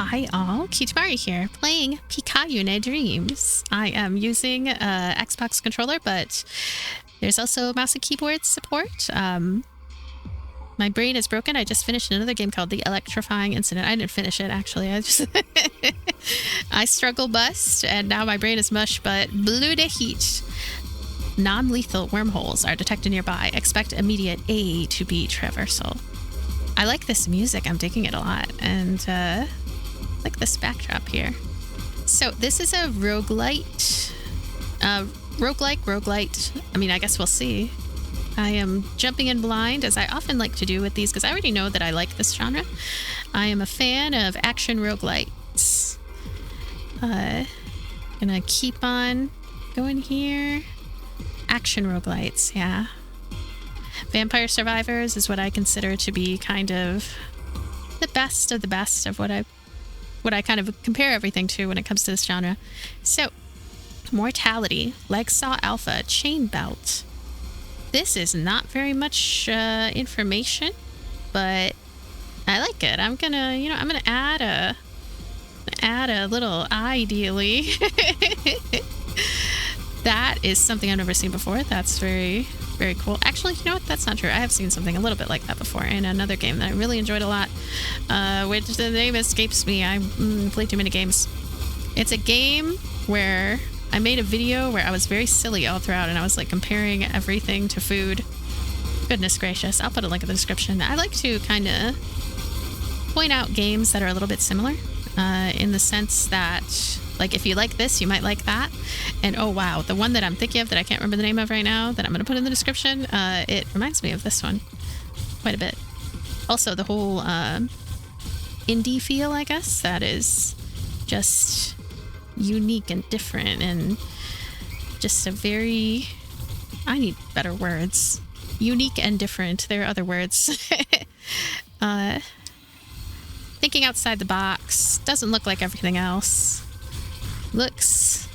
Hi all, Kitamari here, playing Picayune Dreams. I am using Xbox controller, but there's also mouse and keyboard support. My brain is broken. I just finished another game called The Electrifying Incident. I didn't finish it, actually. I struggle bust, and now my brain is mush, but blue de heat. Non-lethal wormholes are detected nearby. Expect immediate A to B traversal. I like this music. I'm digging it a lot, and I like this backdrop here. So this is a roguelite. Roguelite. I mean, I guess we'll see. I am jumping in blind, as I often like to do with these, because I already know that I like this genre. I am a fan of action roguelites. Gonna keep on going here. Action roguelites, yeah. Vampire Survivors is what I consider to be kind of the best of what I kind of compare everything to when it comes to this genre. So, Mortality, Legsaw Alpha, Chain Belt. This is not very much information, but I like it. I'm gonna add a little ideally. That is something I've never seen before. That's very, very cool. Actually, you know what? That's not true. I have seen something a little bit like that before in another game that I really enjoyed a lot, which the name escapes me. I play too many games. It's a game where I made a video where I was very silly all throughout, and I was like comparing everything to food. Goodness gracious. I'll put a link in the description. I like to kind of point out games that are a little bit similar, in the sense that, like, if you like this, you might like that. And oh wow, the one that I'm thinking of that I can't remember the name of right now, that I'm going to put in the description, it reminds me of this one quite a bit. Also, the whole indie feel, I guess, that is just unique and different, and just a very... I need better words. Unique and different. There are other words. Thinking outside the box. Doesn't look like everything else. Looks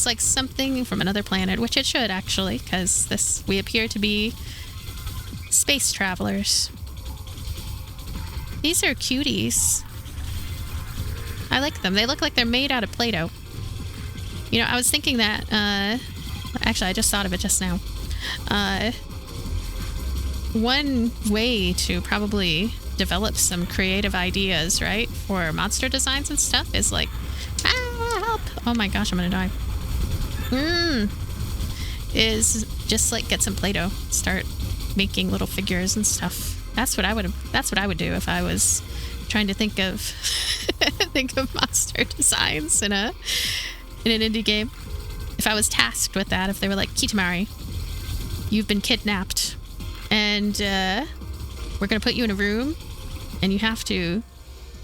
like something from another planet, which it should, actually, because we appear to be space travelers. These are cuties. I like them. They look like they're made out of Play-Doh. You know, I was thinking that, actually, I just thought of it just now. One way to probably develop some creative ideas, right, for monster designs and stuff is like, help! Oh my gosh, I'm gonna die. Is just like get some Play-Doh, start making little figures and stuff. That's what I would do if I was trying to think of monster designs in an indie game. If I was tasked with that, if they were like, Kitamari, you've been kidnapped, and we're gonna put you in a room, and you have to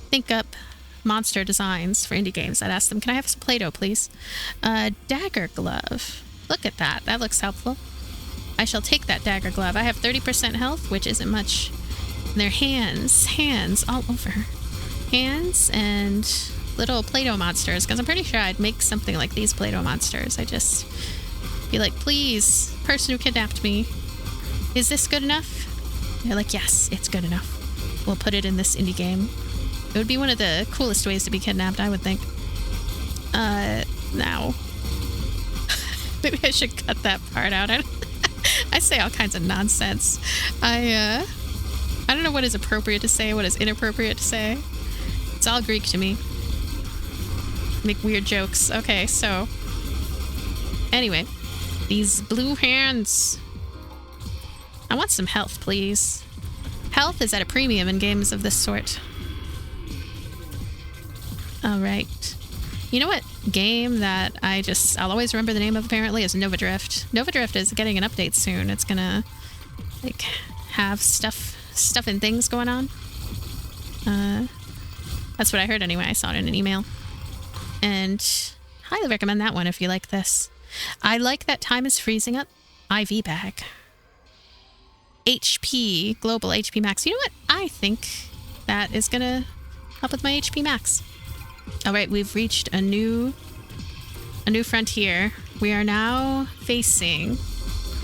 think up monster designs for indie games. I'd ask them, can I have some Play-Doh, please? Dagger glove. Look at that. That looks helpful. I shall take that dagger glove. I have 30% health, which isn't much. And their hands all over. Hands and little Play-Doh monsters, because I'm pretty sure I'd make something like these Play-Doh monsters. I just be like, please, person who kidnapped me, is this good enough? They're like, yes, it's good enough. We'll put it in this indie game. It would be one of the coolest ways to be kidnapped, I would think. Now. Maybe I should cut that part out. I say all kinds of nonsense. I don't know what is appropriate to say, what is inappropriate to say. It's all Greek to me. Make weird jokes. Okay, so... Anyway. These blue hands. I want some health, please. Health is at a premium in games of this sort. Alright. You know what game that I'll always remember the name of, apparently, is Nova Drift. Nova Drift is getting an update soon. It's gonna, like, have stuff and things going on. That's what I heard anyway. I saw it in an email. And highly recommend that one if you like this. I like that time is freezing up. IV bag. HP, global HP max. You know what? I think that is gonna help with my HP max. All right, we've reached a new frontier. We are now facing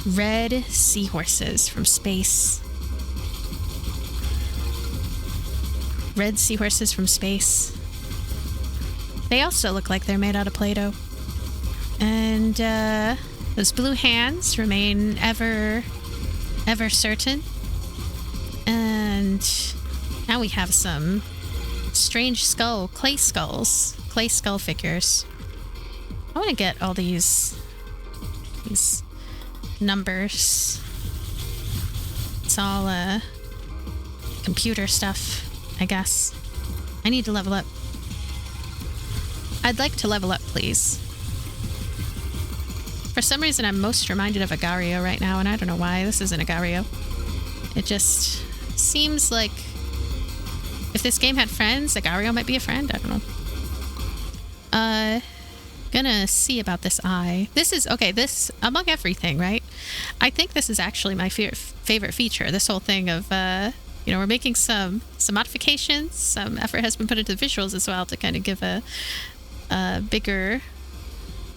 red seahorses from space. Red seahorses from space. They also look like they're made out of Play-Doh. And those blue hands remain ever certain. And now we have some strange clay skull figures. I want to get all these numbers. It's all computer stuff, I guess. I need to level up. I'd like to level up, please. For some reason, I'm most reminded of Agario right now, and I don't know why. This isn't Agario. It just seems like if this game had friends, Agario might be a friend. I don't know. Gonna see about this eye. This is, okay, this, among everything, right? I think this is actually my favorite feature. This whole thing of, you know, we're making some modifications. Some effort has been put into the visuals as well to kind of give a bigger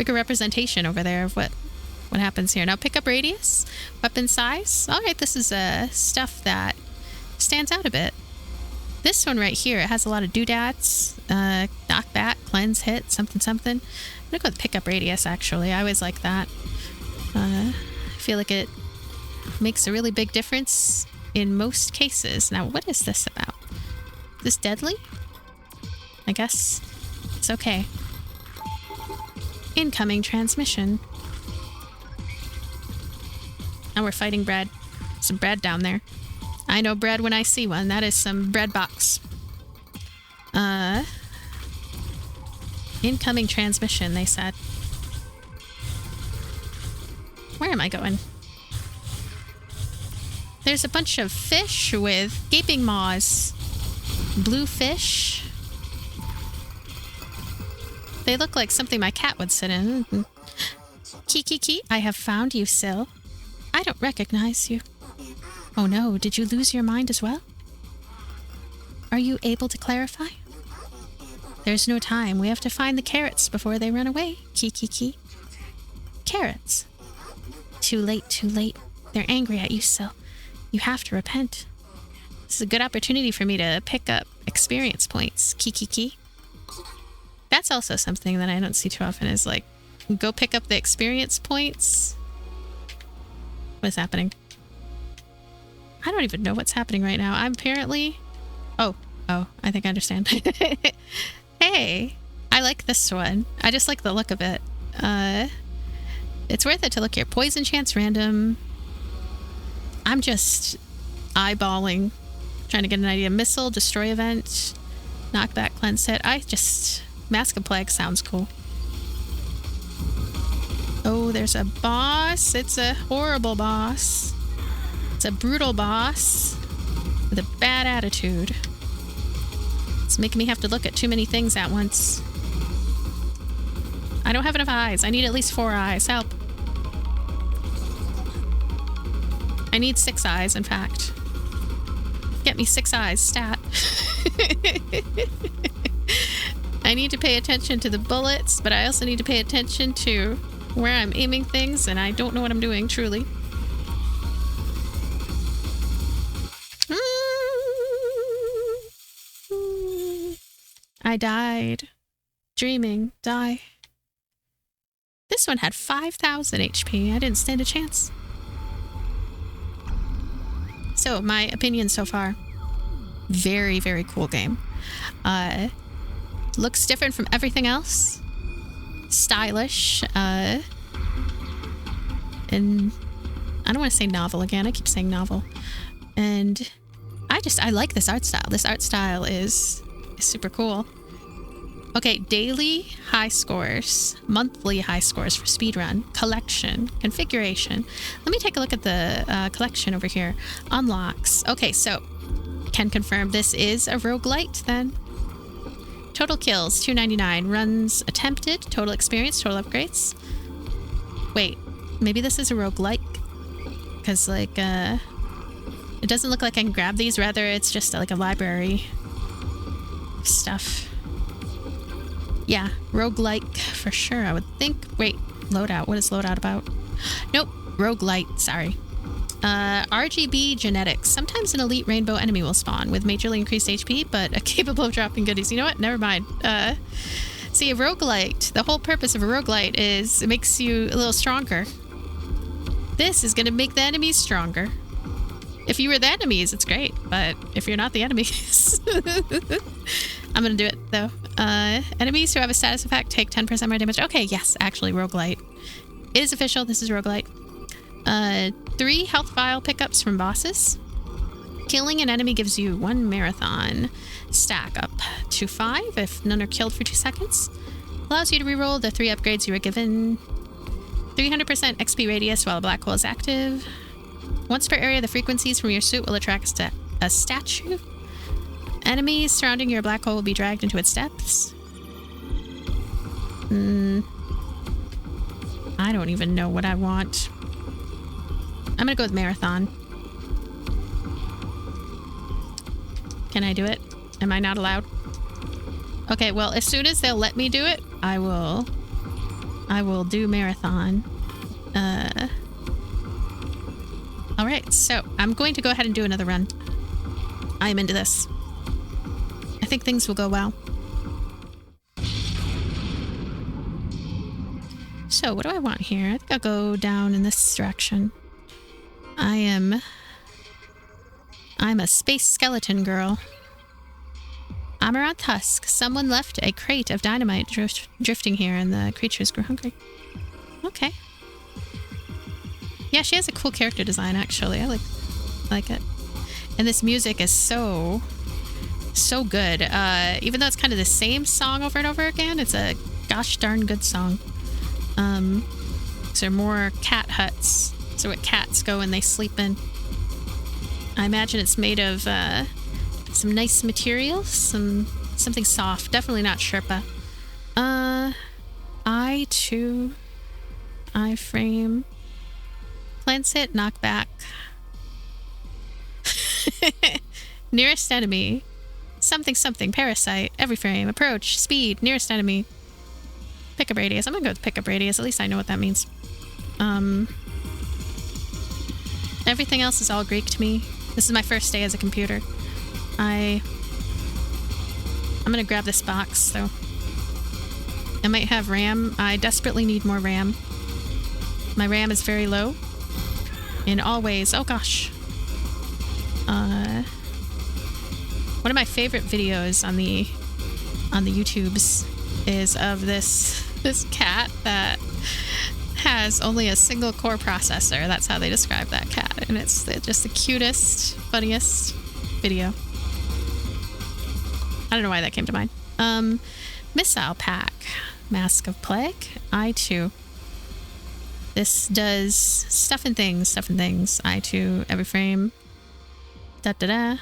representation over there of what happens here. Now, pickup radius, weapon size. All right, this is stuff that stands out a bit. This one right here, it has a lot of doodads, knockback, cleanse, hit, something. I'm gonna go with pickup radius, actually. I always like that. I feel like it makes a really big difference in most cases. Now, what is this about? Is this deadly? I guess it's okay. Incoming transmission. Now we're fighting bread. Some bread down there. I know bread when I see one. That is some bread box. Incoming transmission, they said. Where am I going? There's a bunch of fish with gaping maws. Blue fish. They look like something my cat would sit in. Kiki, I have found you, Syl. I don't recognize you. Oh no, did you lose your mind as well? Are you able to clarify? There's no time. We have to find the carrots before they run away. Kiki. Carrots. Too late. They're angry at you, Syl. You have to repent. This is a good opportunity for me to pick up experience points. Kiki. That's also something that I don't see too often is like, go pick up the experience points. What is happening? I don't even know what's happening right now. I'm apparently... Oh, I think I understand. Hey, I like this one. I just like the look of it. It's worth it to look here. Poison chance random. I'm just eyeballing, trying to get an idea. Missile, destroy event, knockback, cleanse hit. Mask of Plague sounds cool. Oh, there's a boss. It's a horrible boss. It's a brutal boss with a bad attitude. It's making me have to look at too many things at once. I don't have enough eyes. I need at least 4 eyes. Help. I need 6 eyes, in fact. Get me 6 eyes, stat. I need to pay attention to the bullets, but I also need to pay attention to where I'm aiming things, and I don't know what I'm doing, truly. I died. Dreaming. Die. This one had 5,000 HP. I didn't stand a chance. So, my opinion so far. Very, very cool game. Looks different from everything else. Stylish. And I don't want to say novel again. I keep saying novel. And I like this art style. This art style is super cool. Okay, daily high scores, monthly high scores for speedrun, collection, configuration. Let me take a look at the collection over here. Unlocks. Okay, so can confirm this is a roguelite then. Total kills, 299. Runs attempted, total experience, total upgrades. Wait, maybe this is a roguelike? Because, like, it doesn't look like I can grab these. Rather, it's just like a library stuff. Yeah, roguelike for sure, I would think. Wait, loadout. What is loadout about? Nope, roguelite, sorry. RGB genetics. Sometimes an elite rainbow enemy will spawn with majorly increased HP, but capable of dropping goodies. You know what? Never mind. See, a roguelite, the whole purpose of a roguelite is it makes you a little stronger. This is going to make the enemies stronger. If you were the enemies, it's great. But if you're not the enemies... I'm going to do it, though. Enemies who have a status effect take 10% more damage. Okay, yes, actually, roguelite. It is official. This is roguelite. 3 health vial pickups from bosses. Killing an enemy gives you 1 marathon. Stack up to 5 if none are killed for 2 seconds. Allows you to reroll the 3 upgrades you were given. 300% XP radius while a black hole is active. Once per area, the frequencies from your suit will attract a statue. Enemies surrounding your black hole will be dragged into its depths. I don't even know what I want. I'm gonna go with marathon. Can I do it? Am I not allowed? Okay, well, as soon as they'll let me do it, I will do marathon. Alright, so I'm going to go ahead and do another run. I'm into this. I think things will go well. So, what do I want here? I think I'll go down in this direction. I'm a space skeleton girl. Amaranth husk. Someone left a crate of dynamite drifting here and the creatures grew hungry. Okay. Yeah, she has a cool character design, actually. I like it. And this music is so good. Even though it's kind of the same song over and over again, it's a gosh darn good song. These are more cat huts. So what cats go and they sleep in. I imagine it's made of some nice materials, something soft. Definitely not Sherpa. I2, iframe, cleanse hit, knockback. Nearest enemy, something, parasite, every frame, approach, speed, nearest enemy. Pickup radius. I'm gonna go with pickup radius. At least I know what that means. Everything else is all Greek to me. This is my first day as a computer. I'm gonna grab this box, though. I might have RAM. I desperately need more RAM. My RAM is very low. In all ways. Oh gosh. One of my favorite videos on the YouTubes is of this cat that has only a single core processor. That's how they describe that cat. And it's just the cutest, funniest video. I don't know why that came to mind. Missile pack. Mask of Plague. I2. This does stuff and things. I2, every frame. Da-da-da.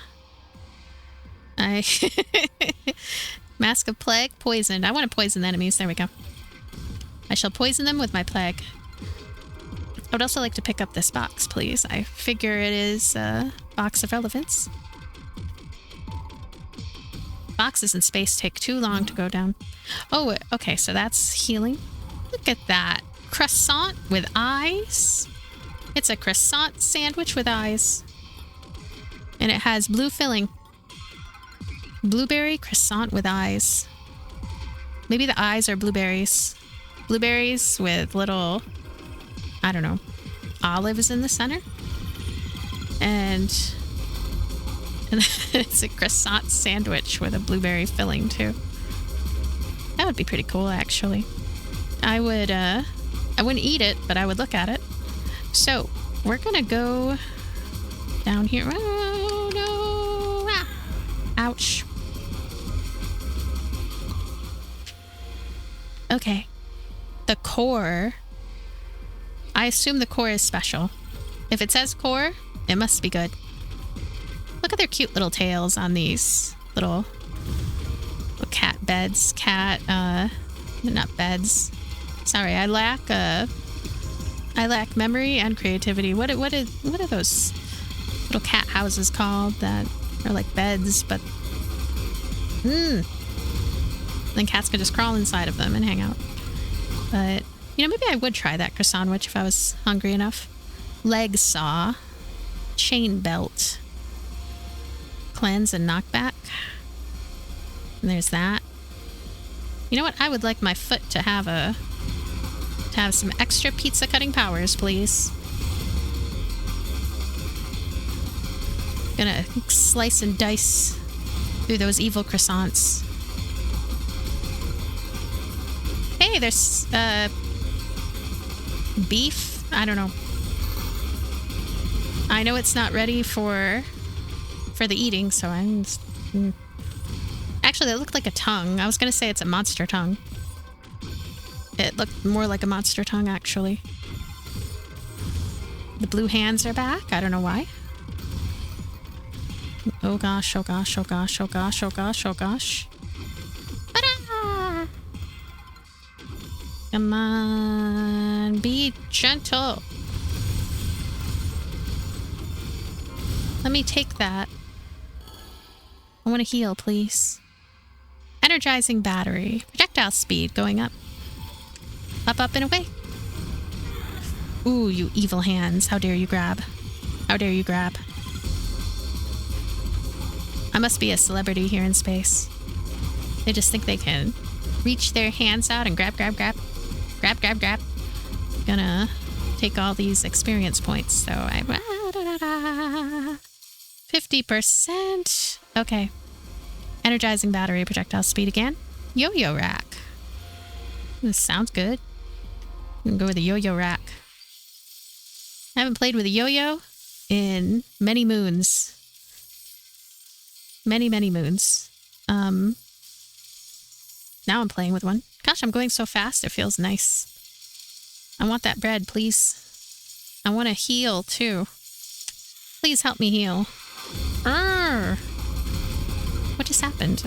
Mask of Plague. Poisoned. I want to poison the enemies. There we go. I shall poison them with my plague. I would also like to pick up this box, please. I figure it is a box of relevance. Boxes in space take too long to go down. Oh, okay, so that's healing. Look at that. Croissant with eyes. It's a croissant sandwich with eyes. And it has blue filling. Blueberry croissant with eyes. Maybe the eyes are blueberries. Blueberries with little, I don't know, olives in the center. And it's a croissant sandwich with a blueberry filling too. That would be pretty cool, actually. I wouldn't eat it, but I would look at it. So we're gonna go down here. Oh no! Ah. Ouch. Okay. The core. I assume the core is special. If it says core, it must be good. Look at their cute little tails on these little cat beds. Not beds. Sorry, I lack memory and creativity. What are those little cat houses called that are like beds, but then cats could just crawl inside of them and hang out. But you know, maybe I would try that croissant if I was hungry enough. Leg saw, chain belt, cleanse and knockback. And there's that. You know what? I would like my foot to have some extra pizza cutting powers, please. Gonna slice and dice through those evil croissants. Hey, there's beef. I don't know. I know it's not ready for the eating, so I'm just, Actually, that looked like a tongue. I was gonna say it's a monster tongue. It looked more like a monster tongue, actually. The blue hands are back. I don't know why. Oh gosh, oh gosh, oh gosh, oh gosh, oh gosh, oh gosh. Ta-da! Come on, be gentle. Let me take that. I want to heal, please. Energizing battery. Projectile speed going up. Up, up, and away. Ooh, you evil hands. How dare you grab? How dare you grab? I must be a celebrity here in space. They just think they can reach their hands out and grab, grab, grab. Grab, grab, grab. Gonna take all these experience points, so I... 50%. Okay. Energizing battery, projectile speed again. Yo-yo rack. This sounds good. I'm gonna go with a yo-yo rack. I haven't played with a yo-yo in many moons. Many, many moons. Now I'm playing with one. Gosh, I'm going so fast, it feels nice. I want that bread, please. I want to heal, too. Please help me heal. Urgh. What just happened?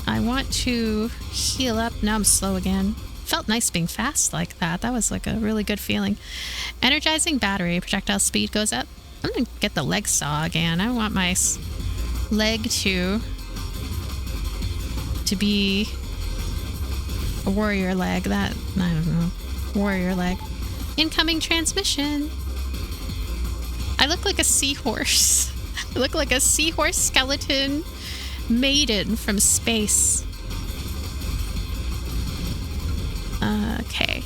I want to heal up. Now I'm slow again. Felt nice being fast like that. That was like a really good feeling. Energizing battery. Projectile speed goes up. I'm gonna get the leg saw again. I want my leg to be a warrior leg. That, I don't know. Warrior leg. Incoming transmission. I look like a seahorse. I look like a seahorse skeleton maiden from space. Okay.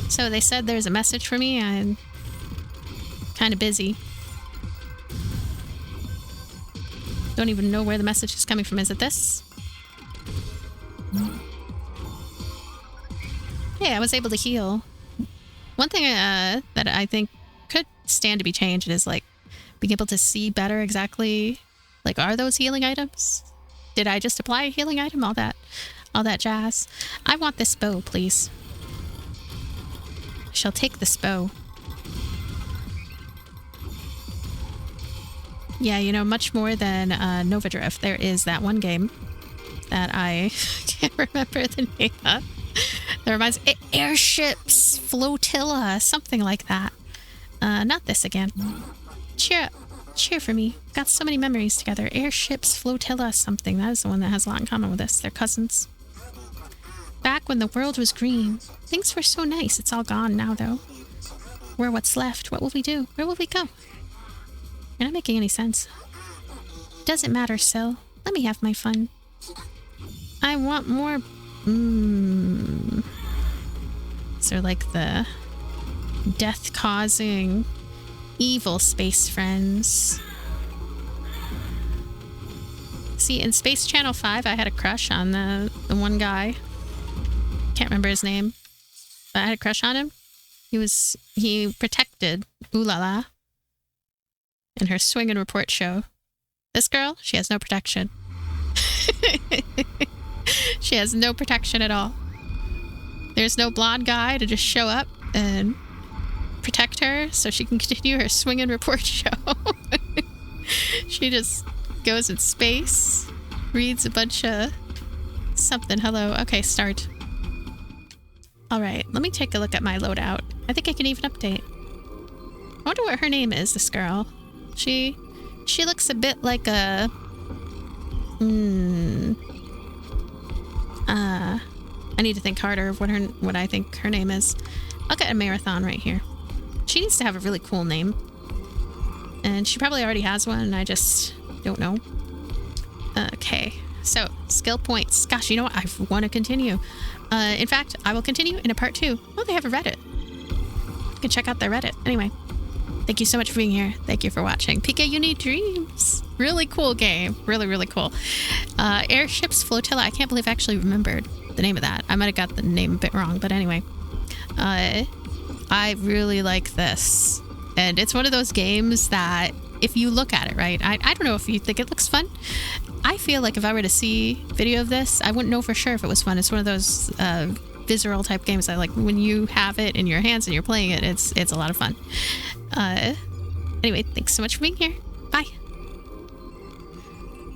So they said there's a message for me. I'm kind of busy. Don't even know where the message is coming from. Is it this? Yeah, I was able to heal. One thing that I think could stand to be changed is like being able to see better exactly, like, are those healing items? Did I just apply a healing item? All that jazz. I want this bow, please. I shall take this bow. Yeah, you know, much more than Nova Drift, there is that one game that I can't remember the name of. That reminds me, airships, flotilla, something like that. Not this again. Cheer for me. Got so many memories together. Airships, flotilla, something. That is the one that has a lot in common with this. They're cousins. Back when the world was green. Things were so nice. It's all gone now, though. We're what's left. What will we do? Where will we go? You're not making any sense. Doesn't matter, Syl. Let me have my fun. I want more... So like the death-causing evil space friends. See, in Space Channel 5, I had a crush on the one guy. Can't remember his name. But I had a crush on him. He protected Ooh La La in her swing and report show. This girl, she has no protection. She has no protection at all. There's no blonde guy to just show up and protect her so she can continue her swing and report show. She just goes in space, reads a bunch of something. Hello. Okay, start. All right, let me take a look at my loadout. I think I can even update. I wonder what her name is, this girl. She looks a bit like a... I need to think harder of what I think her name is. I'll get a marathon right here. She needs to have a really cool name. And she probably already has one, and I just don't know. Okay, so skill points. Gosh, you know what? I want to continue. In fact, I will continue in a part 2. Oh, they have a Reddit. You can check out their Reddit. Anyway, thank you so much for being here. Thank you for watching Picayune Dreams. Really cool game. Really, really cool. Airships Flotilla. I can't believe I actually remembered the name of that. I might have got the name a bit wrong, but anyway. I really like this. And it's one of those games that if you look at it, right, I don't know if you think it looks fun. I feel like if I were to see video of this, I wouldn't know for sure if it was fun. It's one of those visceral type games that, like, when you have it in your hands and you're playing it, it's a lot of fun. Anyway, thanks so much for being here. Bye.